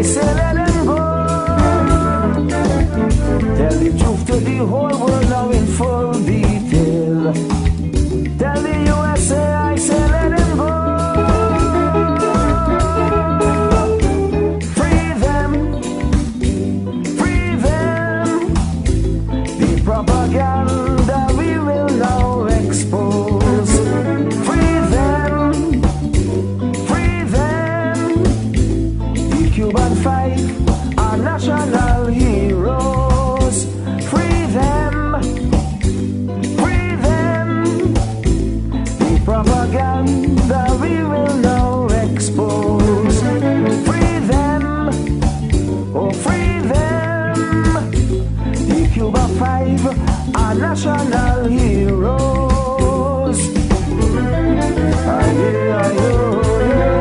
say let them go. Tell the truth to the whole world now in full detail. Tell the USA I say let them go. Free them, free them. The propaganda we will now expose. Free them, free them. The Cuban 5 are national heroes. Free them, free them. The propaganda we will now expose. Free them, oh free them. The Cuban 5 are national heroes. Aye, aye, oh, yeah.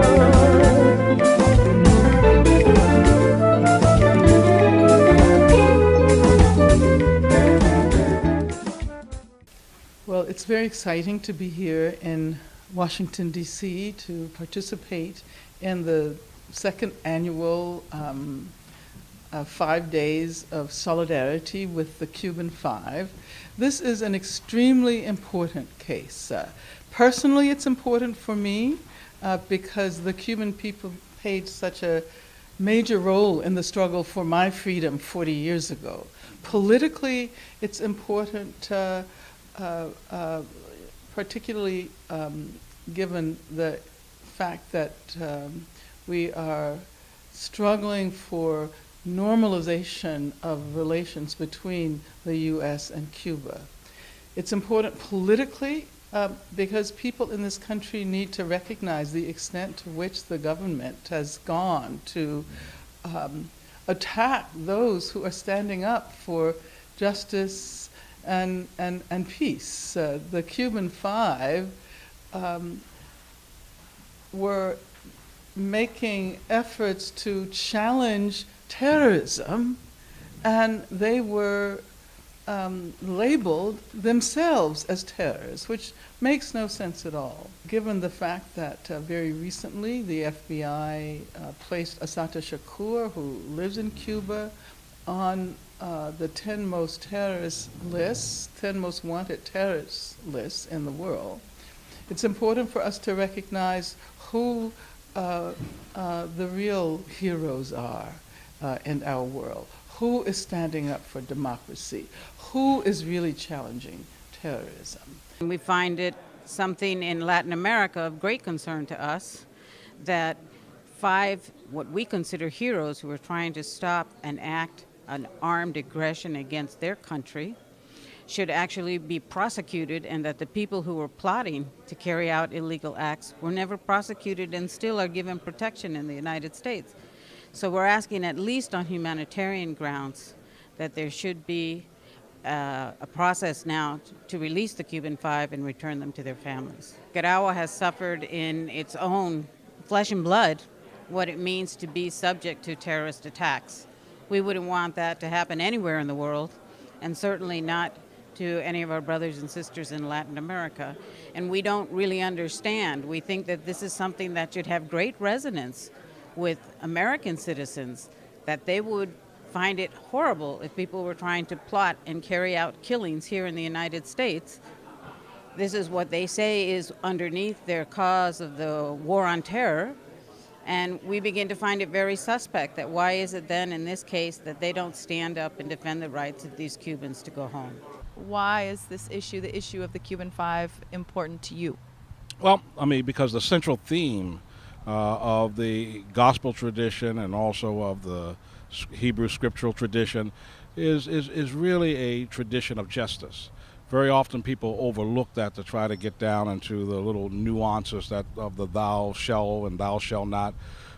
Well, it's very exciting to be here in Washington, D.C. to participate in the second annual 5 days of solidarity with the Cuban 5. This is an extremely important case. Personally, it's important for me because the Cuban people played such a major role in the struggle for my freedom 40 years ago. Politically, it's important particularly given the fact that we are struggling for normalization of relations between the U.S. and Cuba. It's important politically because people in this country need to recognize the extent to which the government has gone to attack those who are standing up for justice and peace. The Cuban 5 were making efforts to challenge terrorism, and they were labeled themselves as terrorists, which makes no sense at all, given the fact that very recently the FBI placed Assata Shakur, who lives in Cuba, on the 10 most terrorist lists, 10 most wanted terrorist lists in the world. It's important for us to recognize who the real heroes are in our world. Who is standing up for democracy? Who is really challenging terrorism? We find it something in Latin America of great concern to us that 5 what we consider heroes who are trying to stop and act an armed aggression against their country should actually be prosecuted, and that the people who were plotting to carry out illegal acts were never prosecuted and still are given protection in the United States. So we're asking, at least on humanitarian grounds, that there should be a process now to release the Cuban 5 and return them to their families. Nicaragua has suffered in its own flesh and blood what it means to be subject to terrorist attacks. We wouldn't want that to happen anywhere in the world, and certainly not to any of our brothers and sisters in Latin America. And we don't really understand. We think that this is something that should have great resonance with American citizens, that they would find it horrible if people were trying to plot and carry out killings here in the United States. This is what they say is underneath their cause of the war on terror. And we begin to find it very suspect that why is it then in this case that they don't stand up and defend the rights of these Cubans to go home? Why is this issue, the issue of the Cuban 5, important to you? Well, I mean, because the central theme of the gospel tradition and also of the Hebrew scriptural tradition is really a tradition of justice. Very often people overlook that to try to get down into the little nuances that of the thou shall and thou shall not.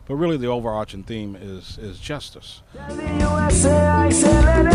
But really the overarching theme is justice. Tell the USA I say let